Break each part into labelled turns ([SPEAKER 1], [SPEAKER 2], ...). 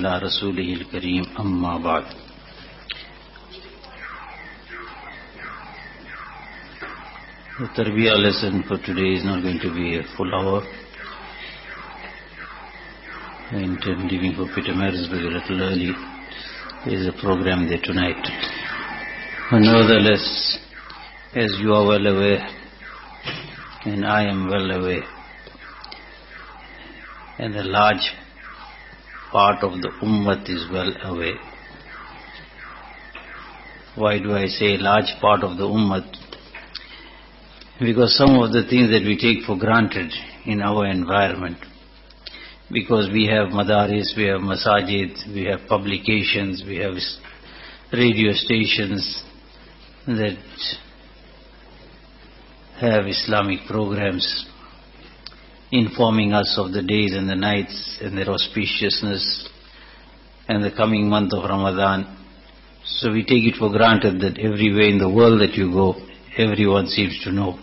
[SPEAKER 1] على رسوله الكريم أما بعد. The Tarbiyah lesson for today is not going to be a full hour. I intend leaving for Petermarisburg a little early. There is a program there tonight. But nevertheless, as you are well aware, and I am well aware, and a large part of the Ummah is well aware. Why do I say large part of the Ummah? Because some of the things that we take for granted in our environment, because we have madaris, we have masajid, we have publications, we have radio stations that have Islamic programs informing us of the days and the nights and their auspiciousness and the coming month of Ramadan. So we take it for granted that everywhere in the world that you go, everyone seems to know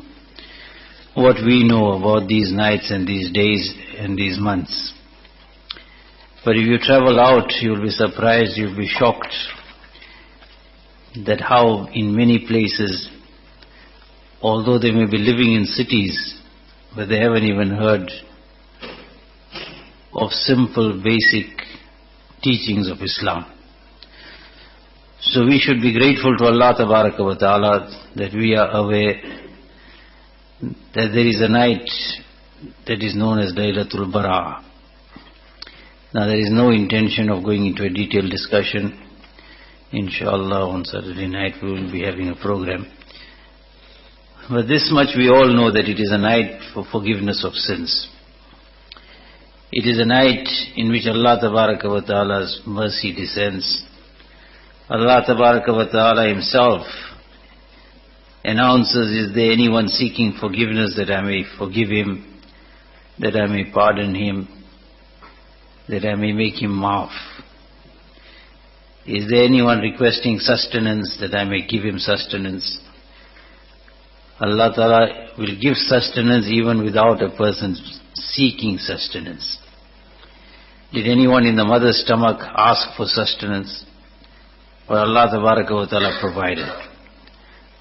[SPEAKER 1] what we know about these nights and these days and these months. But if you travel out, you'll be surprised, you'll be shocked that how in many places, although they may be living in cities, but they haven't even heard of simple basic teachings of Islam. So we should be grateful to Allah Tabaraka wa Ta'ala that we are aware that there is a night that is known as Laylatul Bara. Now there is no intention of going into a detailed discussion. Inshallah on Saturday night we will be having a program. But this much we all know, that it is a night for forgiveness of sins. It is a night in which Allah Tabaraka wa Ta'ala's mercy descends. Allah Tabaraka wa Ta'ala Himself announces, is there anyone seeking forgiveness that I may forgive him, that I may pardon him, that I may make him maaf? Is there anyone requesting sustenance that I may give him sustenance? Allah Ta'ala will give sustenance even without a person seeking sustenance. Did anyone in the mother's stomach ask for sustenance? Or Allah Tabaraka wa Ta'ala provided.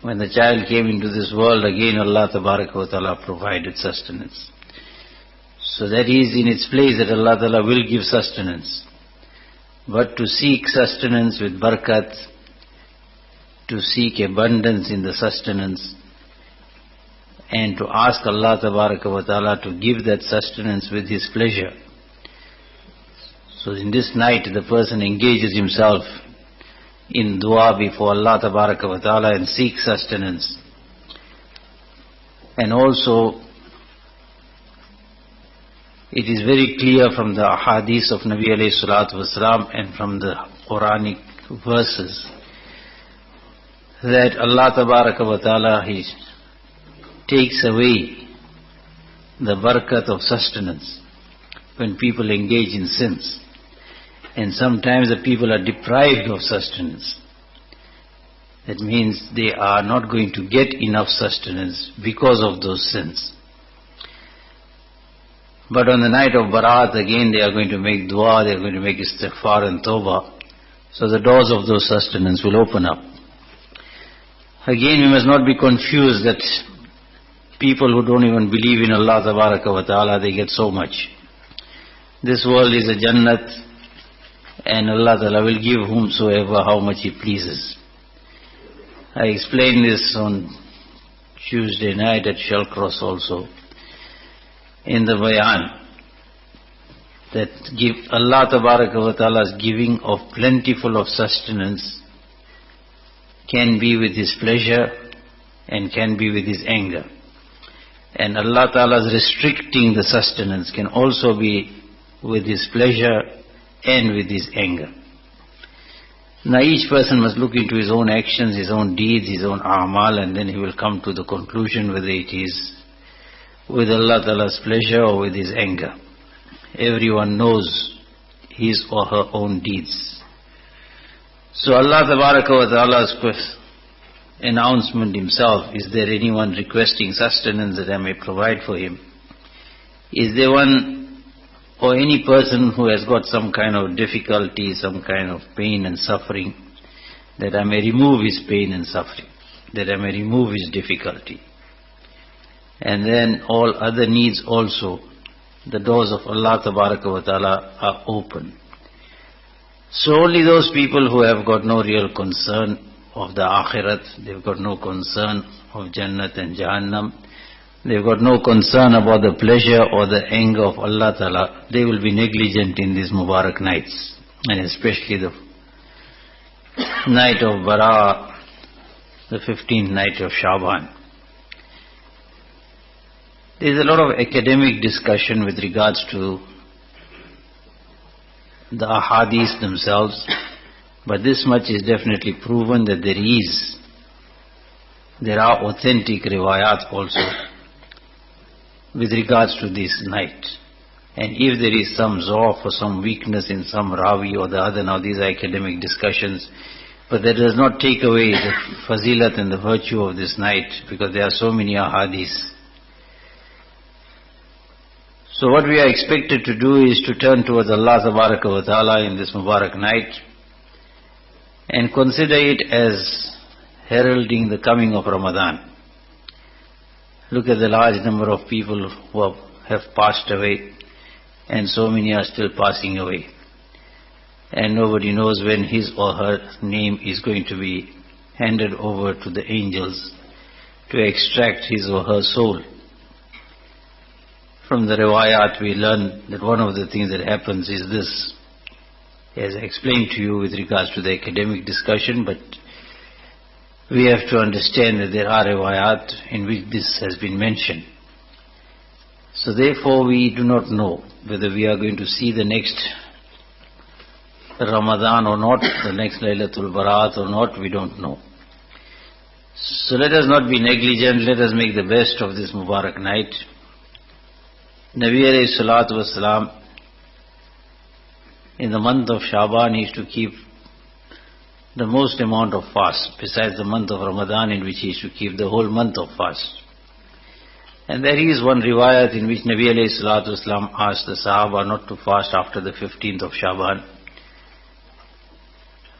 [SPEAKER 1] When the child came into this world, again Allah Tabaraka wa Ta'ala provided sustenance. So that is in its place that Allah Ta'ala will give sustenance. But to seek sustenance with barakat, to seek abundance in the sustenance, and to ask Allah Tabaraka wa Ta'ala to give that sustenance with His pleasure. So in this night the person engages himself in dua before Allah Tabaraka wa Ta'ala and seeks sustenance. And also it is very clear from the ahadith of Nabi alayhi salatu wasalam and from the Quranic verses that Allah Tabaraka wa Ta'ala takes away the barakat of sustenance when people engage in sins. And sometimes the people are deprived of sustenance. That means they are not going to get enough sustenance because of those sins. But on the night of Barat, again they are going to make dua, they are going to make istighfar and tawbah. So the doors of those sustenance will open up. Again, we must not be confused that people who don't even believe in Allah Tabaraka wa Ta'ala, they get so much. This world is a Jannat, and Allah Ta'ala will give whomsoever how much He pleases. I explained this on Tuesday night at Shellcross also, in the Bayan, that Allah Tabaraka wa Ta'ala's giving of plentiful of sustenance can be with His pleasure and can be with His anger. And Allah Ta'ala's restricting the sustenance can also be with His pleasure and with His anger. Now each person must look into his own actions, his own deeds, his own a'mal, and then he will come to the conclusion whether it is with Allah Ta'ala's pleasure or with His anger. Everyone knows his or her own deeds. So Allah Tabaraka wa Ta'ala's announcement Himself, is there anyone requesting sustenance that I may provide for him? Is there one or any person who has got some kind of difficulty, some kind of pain and suffering, that I may remove his pain and suffering, that I may remove his difficulty. And then all other needs also, the doors of Allah Tabaraka wa Ta'ala are open. So only those people who have got no real concern of the Akhirat, they've got no concern of Jannat and Jahannam, they've got no concern about the pleasure or the anger of Allah Ta'ala, they will be negligent in these Mubarak nights, and especially the night of Bara, the 15th night of Shaban. There is a lot of academic discussion with regards to the ahadith themselves, but this much is definitely proven that there are authentic riwayat also with regards to this night. And if there is some zawf or some weakness in some rawi or the other, now these are academic discussions, but that does not take away the fazilat and the virtue of this night, because there are so many ahadith. So what we are expected to do is to turn towards Allah Tabaraka wa Ta'ala in this Mubarak night and consider it as heralding the coming of Ramadan. Look at the large number of people who have passed away, and so many are still passing away. And nobody knows when his or her name is going to be handed over to the angels to extract his or her soul. From the riwayat we learn that one of the things that happens is this, as I explained to you with regards to the academic discussion, but we have to understand that there are riwayat in which this has been mentioned. So therefore we do not know whether we are going to see the next Ramadan or not, the next Laylatul Barat or not, we don't know. So let us not be negligent, let us make the best of this Mubarak night. Nabi alayhi salatu wasalam, in the month of Shaban, he used to keep the most amount of fast, besides the month of Ramadan, in which he used to keep the whole month of fast. And there is one riwayat in which Nabi alayhi salatu wasalam asked the Sahaba not to fast after the 15th of Shaban.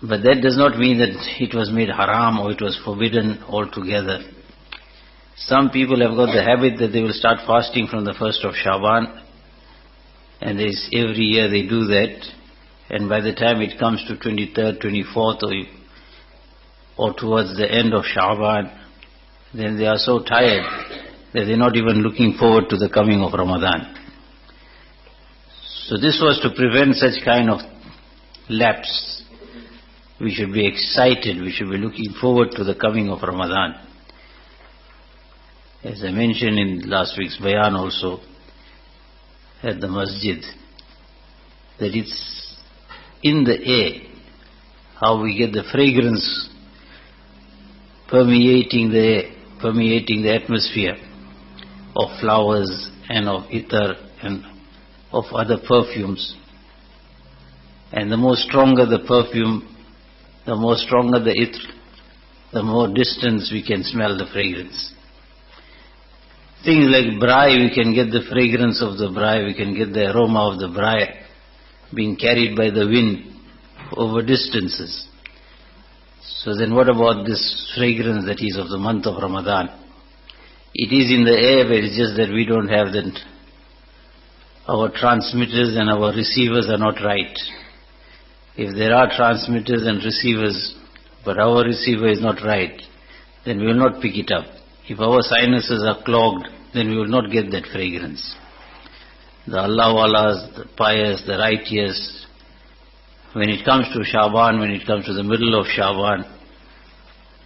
[SPEAKER 1] But that does not mean that it was made haram or it was forbidden altogether. Some people have got the habit that they will start fasting from the 1st of Shaban, and every year they do that, and by the time it comes to 23rd, 24th or towards the end of Shaban, then they are so tired that they're not even looking forward to the coming of Ramadan. So this was to prevent such kind of lapse. We should be excited, we should be looking forward to the coming of Ramadan. As I mentioned in last week's bayan also at the masjid, that it's in the air, how we get the fragrance permeating the atmosphere of flowers and of ether and of other perfumes. And the more stronger the perfume, the more stronger the ether, the more distance we can smell the fragrance. Things like braai, we can get the fragrance of the braai, we can get the aroma of the braai being carried by the wind over distances. So then what about this fragrance that is of the month of Ramadan? It is in the air, but it's just that we don't have that. Our transmitters and our receivers are not right. If there are transmitters and receivers, but our receiver is not right, then we will not pick it up. If our sinuses are clogged, then we will not get that fragrance. The Allah Walas, the pious, the righteous, when it comes to Shaban, when it comes to the middle of Shaban,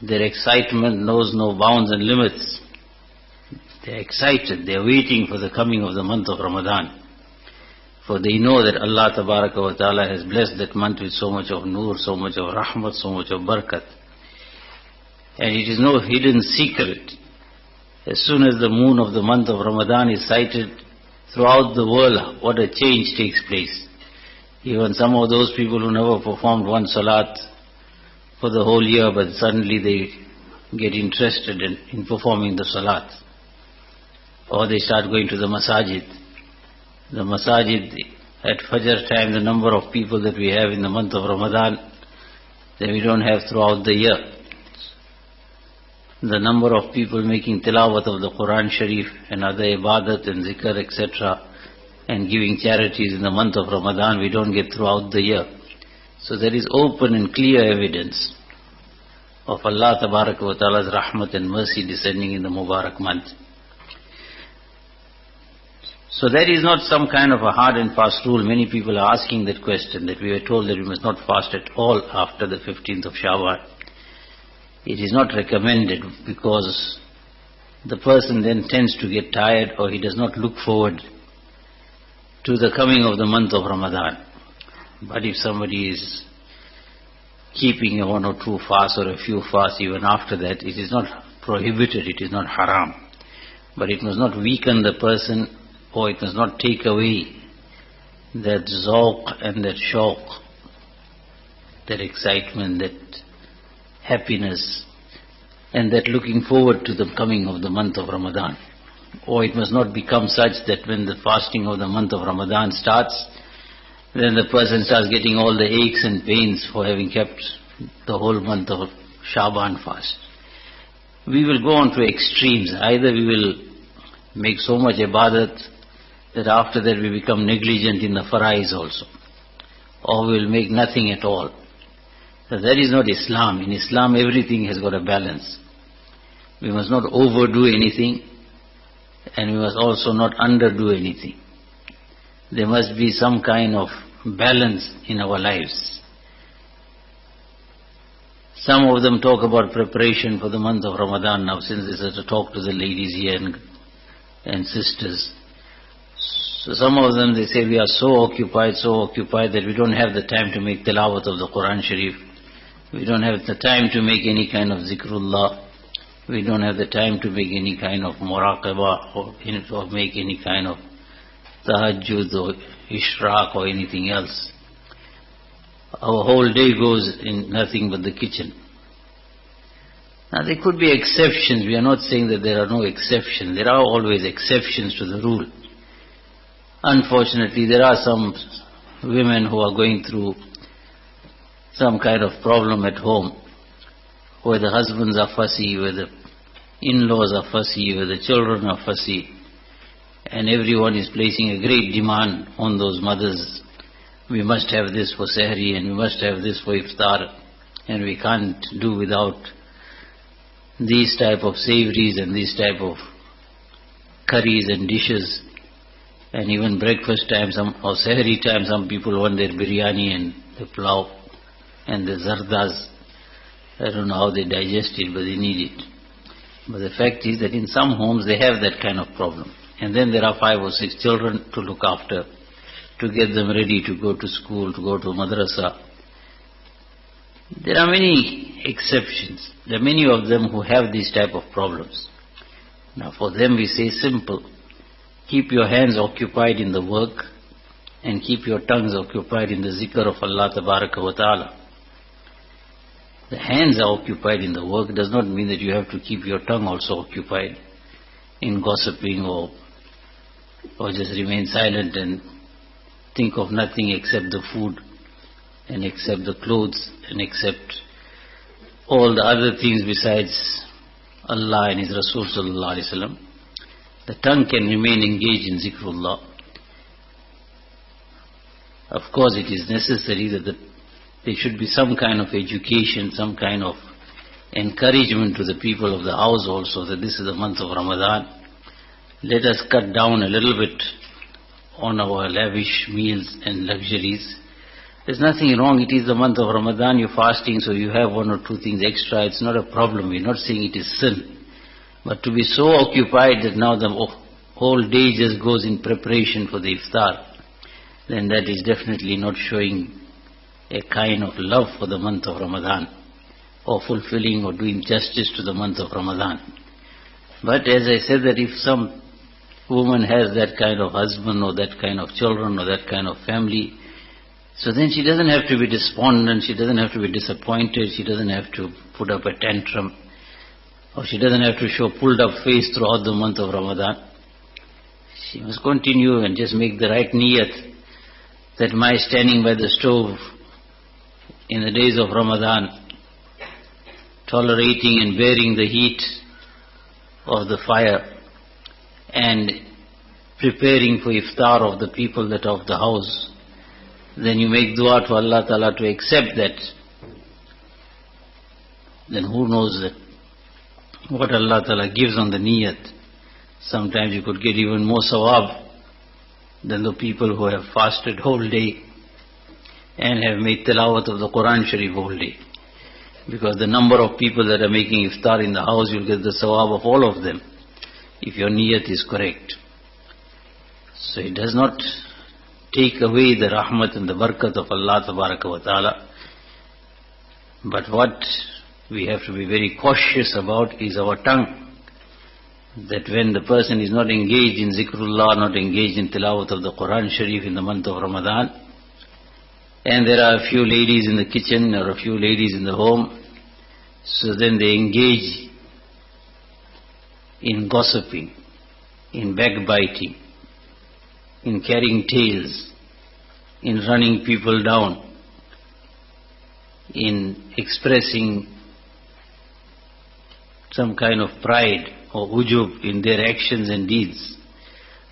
[SPEAKER 1] their excitement knows no bounds and limits. They are excited, they are waiting for the coming of the month of Ramadan. For they know that Allah Tabaraka wa Ta'ala has blessed that month with so much of nur, so much of rahmat, so much of barakat. And it is no hidden secret. As soon as the moon of the month of Ramadan is sighted throughout the world, what a change takes place. Even some of those people who never performed one salat for the whole year, but suddenly they get interested in performing the salat. Or they start going to the masajid. The masajid, at Fajr time the number of people that we have in the month of Ramadan that we don't have throughout the year. The number of people making tilawat of the Quran Sharif and other ibadat and zikr etc. and giving charities in the month of Ramadan we don't get throughout the year. So there is open and clear evidence of Allah Tabaraka wa Ta'ala's rahmat and mercy descending in the Mubarak month. So that is not some kind of a hard and fast rule. Many people are asking that question, that we were told that we must not fast at all after the 15th of Shawwal. It is not recommended because the person then tends to get tired or he does not look forward to the coming of the month of Ramadan. But if somebody is keeping a one or two fasts or a few fasts even after that, it is not prohibited, it is not haram. But it must not weaken the person or it must not take away that zawq and that shauq, that excitement, that happiness and that looking forward to the coming of the month of Ramadan. Or it must not become such that when the fasting of the month of Ramadan starts, then the person starts getting all the aches and pains for having kept the whole month of Shaban fast. We will go on to extremes. Either we will make so much ibadat that after that we become negligent in the farais also, or we will make nothing at all. So that is not Islam. In Islam everything has got a balance. We must not overdo anything and we must also not underdo anything. There must be some kind of balance in our lives. Some of them talk about preparation for the month of Ramadan now, since this is to talk to the ladies here and sisters. So some of them, they say we are so occupied that we don't have the time to make tilawat of the Quran Sharif. We don't have the time to make any kind of zikrullah. We don't have the time to make any kind of muraqabah or make any kind of tahajjud or ishraq or anything else. Our whole day goes in nothing but the kitchen. Now there could be exceptions. We are not saying that there are no exceptions. There are always exceptions to the rule. Unfortunately, there are some women who are going through some kind of problem at home, where the husbands are fussy, where the in-laws are fussy, where the children are fussy, and everyone is placing a great demand on those mothers. We must have this for sahri and we must have this for iftar, and we can't do without these type of savories and these type of curries and dishes. And even breakfast time or sahri time, some people want their biryani and the pulao and the zardas. I don't know how they digest it, but they need it. But the fact is that in some homes they have that kind of problem. And then there are 5 or 6 children to look after, to get them ready to go to school, to go to madrasa. There are many exceptions. There are many of them who have these type of problems. Now for them we say simple. Keep your hands occupied in the work and keep your tongues occupied in the zikr of Allah Tabaraka wa Ta'ala. The hands are occupied in the work does not mean that you have to keep your tongue also occupied in gossiping or just remain silent and think of nothing except the food and except the clothes and except all the other things besides Allah and His Rasul Sallallahu Alaihi Wasallam. The tongue can remain engaged in zikrullah. Of course it is necessary that there should be some kind of education, some kind of encouragement to the people of the house also, that this is the month of Ramadan. Let us cut down a little bit on our lavish meals and luxuries. There's nothing wrong. It is the month of Ramadan, you're fasting, so you have 1 or 2 things extra. It's not a problem. We're not saying it is sin. But to be so occupied that now the whole day just goes in preparation for the iftar, then that is definitely not showing a kind of love for the month of Ramadan, or fulfilling or doing justice to the month of Ramadan. But as I said, that if some woman has that kind of husband or that kind of children or that kind of family, so then she doesn't have to be despondent, she doesn't have to be disappointed, she doesn't have to put up a tantrum, or she doesn't have to show pulled up face throughout the month of Ramadan. She must continue and just make the right niyat that my standing by the stove in the days of Ramadan, tolerating and bearing the heat of the fire and preparing for iftar of the people that are of the house, then you make dua to Allah Ta'ala to accept that, then who knows that what Allah Ta'ala gives on the niyat. Sometimes you could get even more sawab than the people who have fasted whole day and have made tilawat of the Quran Sharif whole day. Because the number of people that are making iftar in the house, you'll get the sawab of all of them, if your niyat is correct. So it does not take away the rahmat and the barakat of Allah Tabaraka wa Ta'ala. But what we have to be very cautious about is our tongue. That when the person is not engaged in zikrullah, not engaged in tilawat of the Quran Sharif in the month of Ramadan, and there are a few ladies in the kitchen or a few ladies in the home, so then they engage in gossiping, in backbiting, in carrying tales, in running people down, in expressing some kind of pride or ujub in their actions and deeds.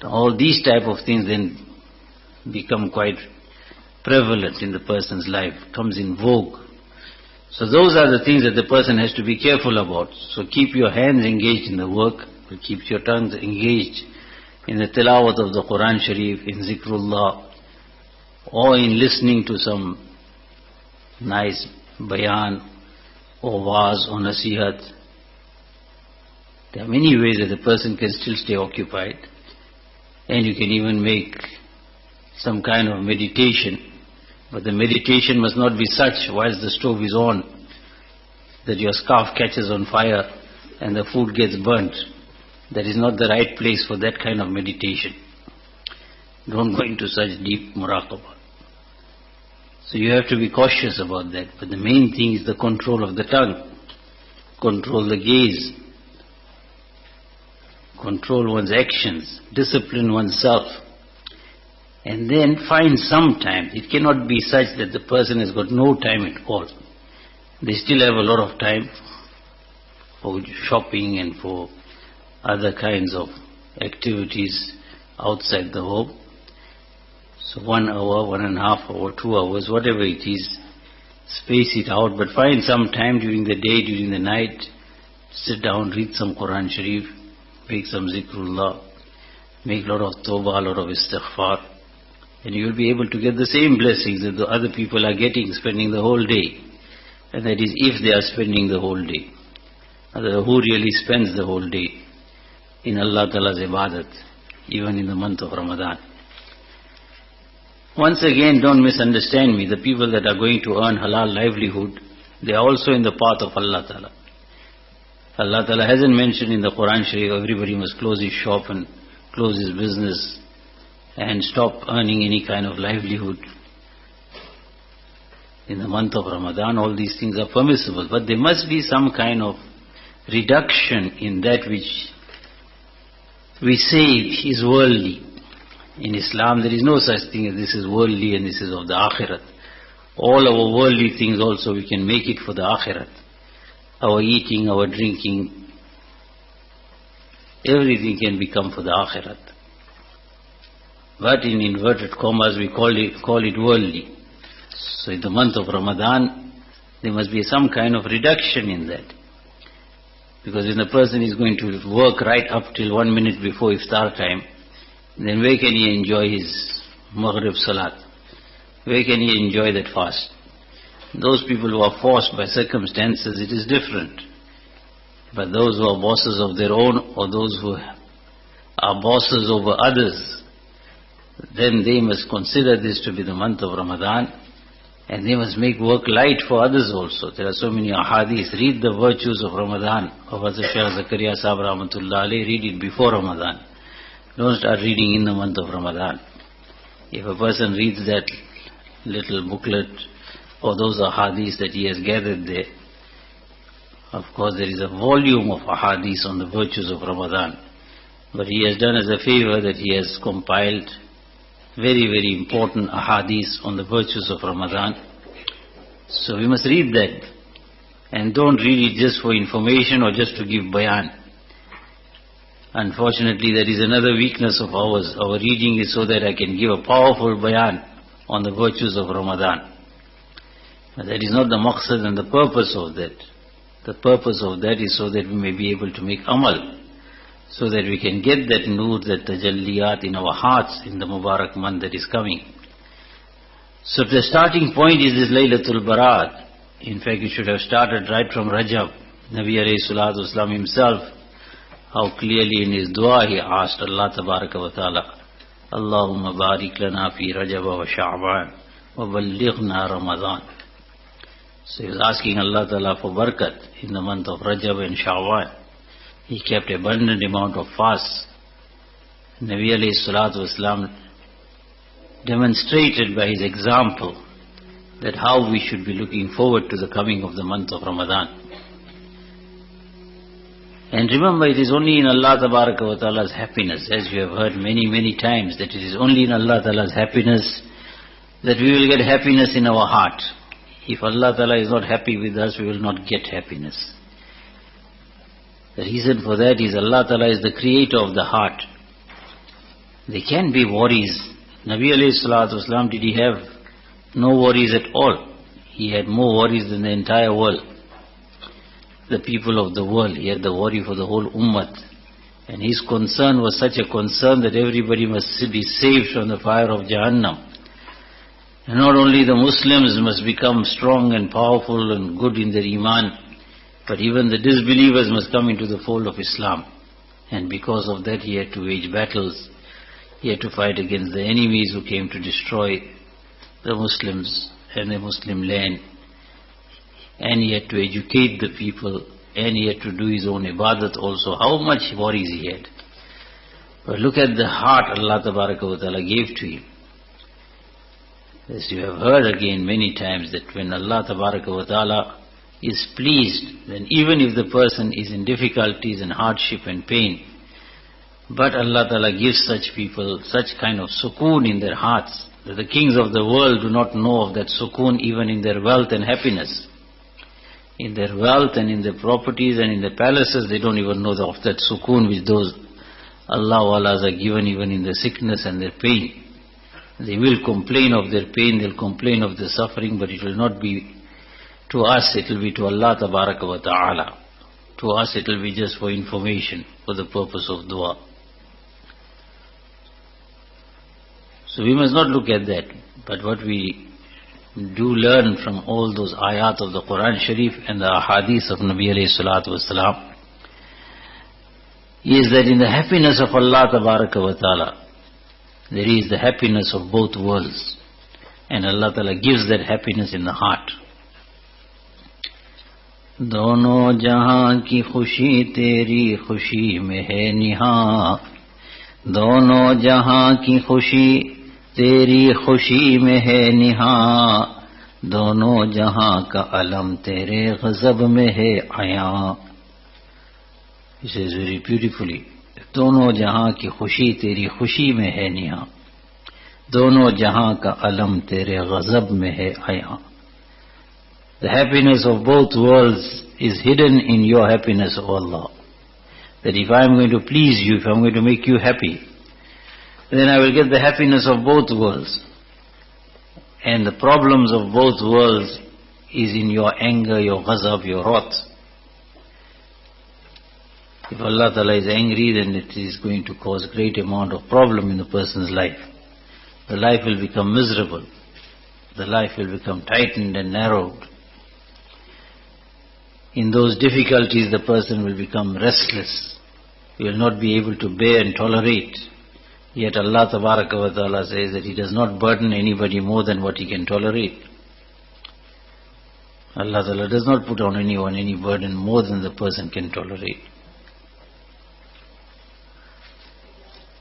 [SPEAKER 1] All these type of things then become quite prevalent in the person's life, comes in vogue. So those are the things that the person has to be careful about. So keep your hands engaged in the work, keep your tongues engaged in the tilawat of the Quran Sharif, in zikrullah, or in listening to some nice bayan or waz or nasihat. There are many ways that a person can still stay occupied, and you can even make some kind of meditation, but the meditation must not be such whilst the stove is on that your scarf catches on fire and the food gets burnt. That is not the right place for that kind of meditation. Don't go into such deep muraqabah. So you have to be cautious about that, but the main thing is the control of the tongue, control the gaze, control one's actions, discipline oneself, and then find some time. It cannot be such that the person has got no time at all. They still have a lot of time for shopping and for other kinds of activities outside the home. So 1 hour, 1.5 hour, 2 hours, whatever it is, space it out, but find some time during the day, during the night, sit down, read some Quran Sharif, make some zikrullah, make a lot of tawbah, a lot of istighfar, and you will be able to get the same blessings that the other people are getting, spending the whole day. And that is if they are spending the whole day. Who really spends the whole day in Allah Ta'ala's ibadat, even in the month of Ramadan? Once again, don't misunderstand me. The people that are going to earn halal livelihood, they are also in the path of Allah Ta'ala. Allah Ta'ala hasn't mentioned in the Quran Sharif everybody must close his shop and close his business and stop earning any kind of livelihood. In the month of Ramadan, all these things are permissible, but there must be some kind of reduction in that which we say is worldly. In Islam, there is no such thing as this is worldly and this is of the akhirat. All our worldly things also we can make it for the akhirat. Our eating, our drinking, everything can become for the akhirat. But in inverted commas we call it worldly. So in the month of Ramadan, there must be some kind of reduction in that. Because when a person is going to work right up till 1 minute before iftar time, then where can he enjoy his Maghrib Salat? Where can he enjoy that fast? Those people who are forced by circumstances, it is different. But those who are bosses of their own, or those who are bosses over others, then they must consider this to be the month of Ramadan, and they must make work light for others also. There are so many ahadith. Read the virtues of Ramadan of Hazrat Shah Zakaria Saheb Rahmatullah Alayhi. Read it before Ramadan. Don't start reading in the month of Ramadan. If a person reads that little booklet or those ahadith that he has gathered there, of course there is a volume of ahadith on the virtues of Ramadan, but he has done as a favor that he has compiled very, very important ahadith on the virtues of Ramadan. So we must read that. And don't read it just for information or just to give bayan. Unfortunately, that is another weakness of ours. Our reading is so that I can give a powerful bayan on the virtues of Ramadan. But that is not the maqsad and the purpose of that. The purpose of that is so that we may be able to make amal, so that we can get that nur, that tajalliyat in our hearts in the Mubarak month that is coming. So the starting point is this Laylatul Barat. In fact, it should have started right from Rajab. Nabi alayhi salatu wasalam himself, how clearly in his dua he asked Allah tabaraka wa ta'ala, Allahumma barik lana fi Rajab wa Sha'ban wa ballighna Ramadan. So he was asking Allah ta'ala for barakat in the month of Rajab and Sha'ban. He kept abundant amount of fast. Nabi alayhi salatu wasalam demonstrated by his example that how we should be looking forward to the coming of the month of Ramadan. And remember, it is only in Allah Tabaraka wa Ta'ala's happiness, as you have heard many, many times, that it is only in Allah Ta'ala's happiness that we will get happiness in our heart. If Allah Ta'ala is not happy with us, we will not get happiness. The reason for that is Allah Ta'ala is the creator of the heart. There can be worries. Nabi alayhi salatu wasalam, did he have no worries at all? He had more worries than the entire world. The people of the world, he had the worry for the whole ummah. And his concern was such a concern that everybody must be saved from the fire of Jahannam. And not only the Muslims must become strong and powerful and good in their iman, but even the disbelievers must come into the fold of Islam. And because of that he had to wage battles. He had to fight against the enemies who came to destroy the Muslims and the Muslim land. And he had to educate the people, and he had to do his own ibadat also. How much worries he had. But look at the heart Allah Tabaraka wa Ta'ala gave to him. As you have heard again many times, that when Allah Tabaraka wa Ta'ala is pleased, then even if the person is in difficulties and hardship and pain, but Allah Ta'ala gives such people such kind of sukoon in their hearts, that the kings of the world do not know of that sukoon even in their wealth and happiness. In their wealth and in their properties and in their palaces, they don't even know of that sukoon which those Allah Walas are given even in their sickness and their pain. They will complain of their pain, they'll complain of their suffering, but it will not be to us, it will be to Allah Tabaraka wa Ta'ala. To us it will be just for information, for the purpose of dua. So we must not look at that, but what we do learn from all those ayat of the Quran Sharif and the ahadith of Nabi alayhi salatu wasalam is that in the happiness of Allah Tabaraka wa Ta'ala, there is the happiness of both worlds. And Allah Ta'ala gives that happiness in the heart. दोनों जहां की खुशी तेरी खुशी में है निहा, दोनों जहां की खुशी तेरी खुशी में है निहा, दोनों जहां का अलम तेरे गज़ब में है आया. He says very beautifully, दोनों जहां की खुशी तेरी खुशी में है निहा, दोनों जहां का अलम तेरे गज़ब में है आया. The happiness of both worlds is hidden in your happiness, O Allah. That if I am going to please you, if I am going to make you happy, then I will get the happiness of both worlds. And the problems of both worlds is in your anger, your ghazab, your wrath. If Allah Ta'ala is angry, then it is going to cause great amount of problem in the person's life. The life will become miserable. The life will become tightened and narrowed. In those difficulties, the person will become restless. He will not be able to bear and tolerate. Yet Allah Tabaraka wa Ta'ala says that He does not burden anybody more than what he can tolerate. Allah Ta'ala does not put on anyone any burden more than the person can tolerate.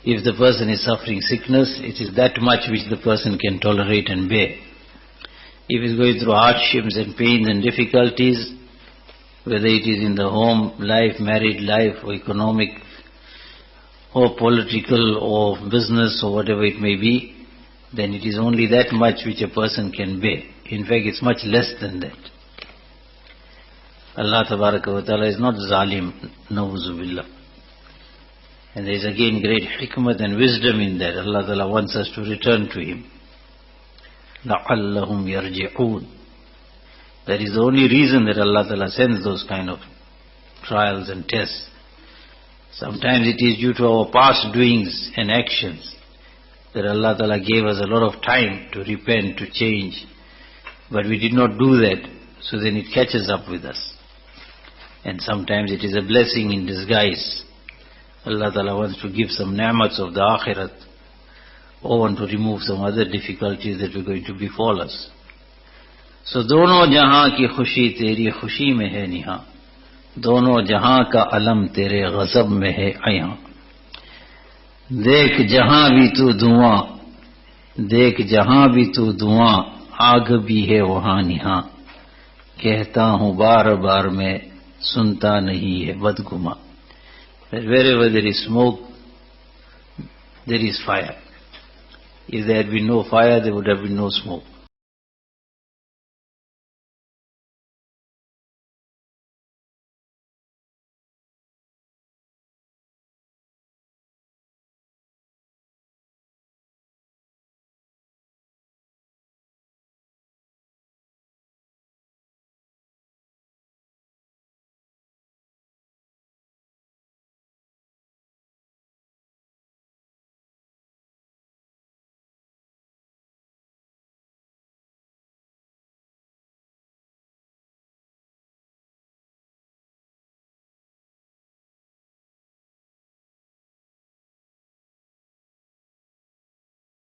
[SPEAKER 1] If the person is suffering sickness, it is that much which the person can tolerate and bear. If he is going through hardships and pains and difficulties, whether it is in the home life, married life, or economic, or political, or business, or whatever it may be, then it is only that much which a person can bear. In fact, it's much less than that. Allah Tabaraka wa Ta'ala is not zalim, na'uzu billah. And there is again great hikmat and wisdom in that. Allah Ta'ala wants us to return to Him. لَعَلَّهُمْ يَرْجِعُونَ. That is the only reason that Allah Ta'ala sends those kind of trials and tests. Sometimes it is due to our past doings and actions that Allah Ta'ala gave us a lot of time to repent, to change. But we did not do that, so then it catches up with us. And sometimes it is a blessing in disguise. Allah Ta'ala wants to give some ni'mats of the akhirat, or want to remove some other difficulties that were going to befall us. So dono jahan ki khushi teri khushi mein hai niha, dono jahan ka alam tere ghazab mein hai ayah. देख जहां भी तू धुआं, देख जहां भी तू धुआं, आग भी है वहां निहा, कहता हूं बार बार मैं, सुनता नहीं है बदगुमा. Wherever there is smoke, there is fire. If there had been no fire, there would have been no smoke.